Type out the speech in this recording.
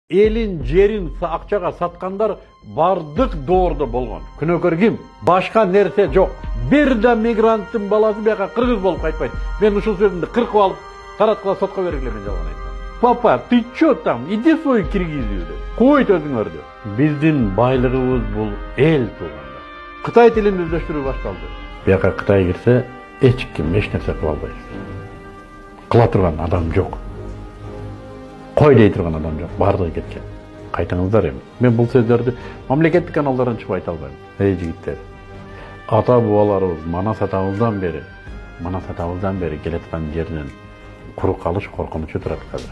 Elin, жерин акчага саткандар бардык доордо болгон. Күнөөкөр ким? Башка нерсе жок. Бир да мигранттын баласы бияка кыргыз болуп кайтпайт. Мен ушул сөзүмдү кыркып алып, тараткыла сотко бергиле, мен жалган айтсам. Папа, ты чё там? Иди свой Киргизию деп. Койт өзүңөрдү. Биздин байлыгыбыз бул эл туугандар. Кытай тилин өздөштүрүү башталды. Бияка Кытай кирсе, эч ким эч нерсе кыла албайт. Кыла турган адам жок. Кой дей турган адам жок, бардыгы кеткен. Кайтыңыздар эми. Мен бул сөздөрдү мамлекеттик каналдардан чыгып айта албайм. Эй жигиттер, ата бабаларыбыз манас атабыздан бери келе аткан жеринен куру калыш коркунучу турат казыр.